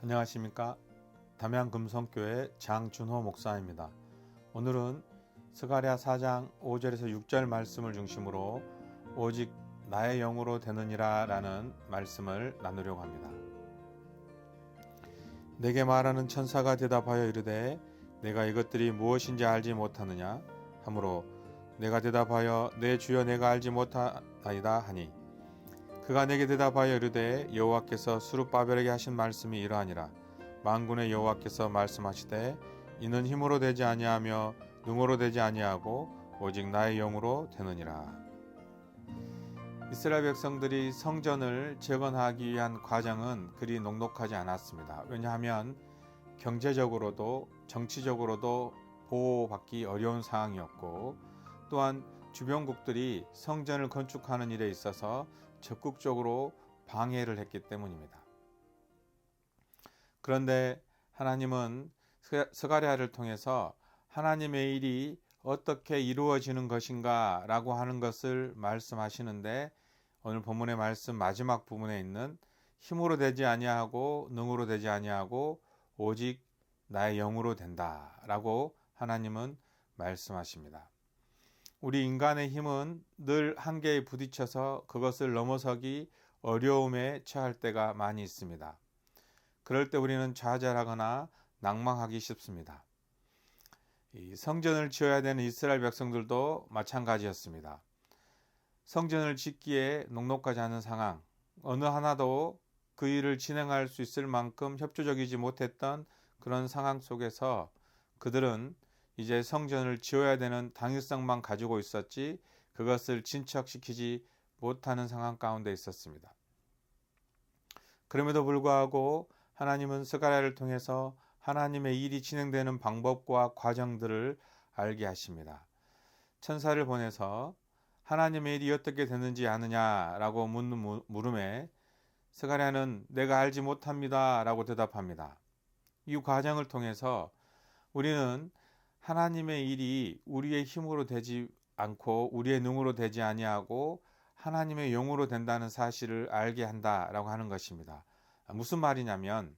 안녕하십니까. 담양금성교회 장준호 목사입니다. 오늘은 스가랴 4장 5절에서 6절 말씀을 중심으로 오직 나의 영으로 되느니라 라는 말씀을 나누려고 합니다. 내게 말하는 천사가 대답하여 이르되 내가 이것들이 무엇인지 알지 못하느냐 하므로 내가 대답하여 내 주여 내가 알지 못하나이다 하니 그가 내게 대답하여 이르되 여호와께서 스룹바벨에게 하신 말씀이 이러하니라. 만군의 여호와께서 말씀하시되 이는 힘으로 되지 아니하며 능으로 되지 아니하고 오직 나의 영으로 되느니라. 이스라엘 백성들이 성전을 재건하기 위한 과정은 그리 녹록하지 않았습니다. 왜냐하면 경제적으로도 정치적으로도 보호받기 어려운 상황이었고 또한 주변국들이 성전을 건축하는 일에 있어서 적극적으로 방해를 했기 때문입니다. 그런데 하나님은 스가랴를 통해서 하나님의 일이 어떻게 이루어지는 것인가 라고 하는 것을 말씀하시는데 오늘 본문의 말씀 마지막 부분에 있는 힘으로 되지 아니하고 능으로 되지 아니하고 오직 나의 영으로 된다 라고 하나님은 말씀하십니다. 우리 인간의 힘은 늘 한계에 부딪혀서 그것을 넘어서기 어려움에 처할 때가 많이 있습니다. 그럴 때 우리는 좌절하거나 낭망하기 쉽습니다. 이 성전을 지어야 되는 이스라엘 백성들도 마찬가지였습니다. 성전을 짓기에 녹록하지 않은 상황, 어느 하나도 그 일을 진행할 수 있을 만큼 협조적이지 못했던 그런 상황 속에서 그들은 이제 성전을 지어야 되는 당위성만 가지고 있었지 그것을 진척시키지 못하는 상황 가운데 있었습니다. 그럼에도 불구하고 하나님은 스가랴를 통해서 하나님의 일이 진행되는 방법과 과정들을 알게 하십니다. 천사를 보내서 하나님의 일이 어떻게 되는지 아느냐라고 묻는 물음에 스가랴는 내가 알지 못합니다 라고 대답합니다. 이 과정을 통해서 우리는 하나님의 일이 우리의 힘으로 되지 않고 우리의 능으로 되지 아니하고 하나님의 영으로 된다는 사실을 알게 한다라고 하는 것입니다. 무슨 말이냐면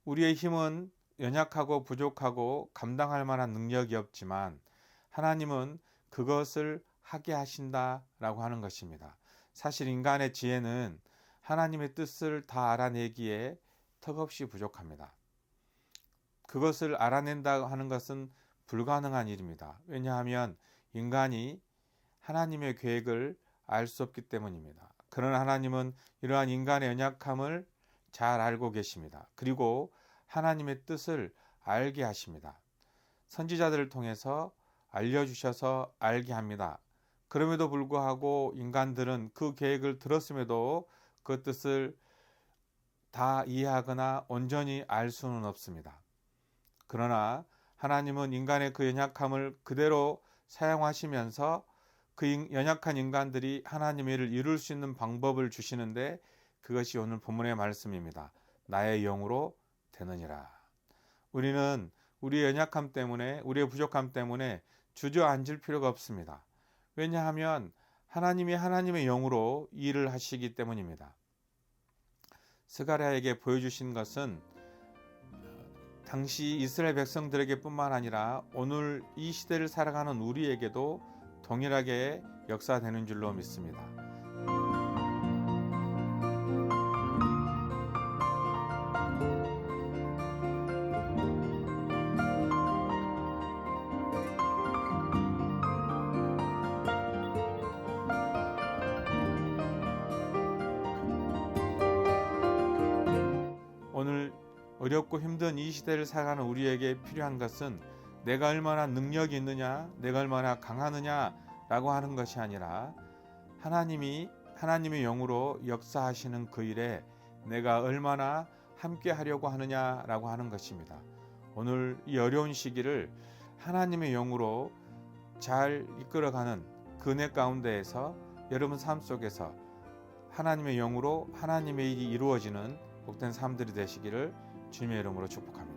우리의 힘은 연약하고 부족하고 감당할 만한 능력이 없지만 하나님은 그것을 하게 하신다라고 하는 것입니다. 사실 인간의 지혜는 하나님의 뜻을 다 알아내기에 턱없이 부족합니다. 그것을 알아낸다고 하는 것은 불가능한 일입니다. 왜냐하면 인간이 하나님의 계획을 알 수 없기 때문입니다. 그러나 하나님은 이러한 인간의 연약함을 잘 알고 계십니다. 그리고 하나님의 뜻을 알게 하십니다. 선지자들을 통해서 알려주셔서 알게 합니다. 그럼에도 불구하고 인간들은 그 계획을 들었음에도 그 뜻을 다 이해하거나 온전히 알 수는 없습니다. 그러나 하나님은 인간의 그 연약함을 그대로 사용하시면서 그 연약한 인간들이 하나님의 일을 이룰 수 있는 방법을 주시는데 그것이 오늘 본문의 말씀입니다. 나의 영으로 되느니라. 우리는 우리의 연약함 때문에 우리의 부족함 때문에 주저앉을 필요가 없습니다. 왜냐하면 하나님이 하나님의 영으로 일을 하시기 때문입니다. 스가랴에게 보여주신 것은 당시 이스라엘 백성들에게 뿐만 아니라 오늘 이 시대를 살아가는 우리에게도 동일하게 역사되는 줄로 믿습니다. 오늘 어렵고 힘든 이 시대를 살아가는 우리에게 필요한 것은 내가 얼마나 능력이 있느냐, 내가 얼마나 강하느냐라고 하는 것이 아니라 하나님이 하나님의 영으로 역사하시는 그 일에 내가 얼마나 함께 하려고 하느냐라고 하는 것입니다. 오늘 이 어려운 시기를 하나님의 영으로 잘 이끌어가는 그 은혜 가운데에서 여러분 삶 속에서 하나님의 영으로 하나님의 일이 이루어지는 복된 삶들이 되시기를 주님의 이름으로 축복합니다.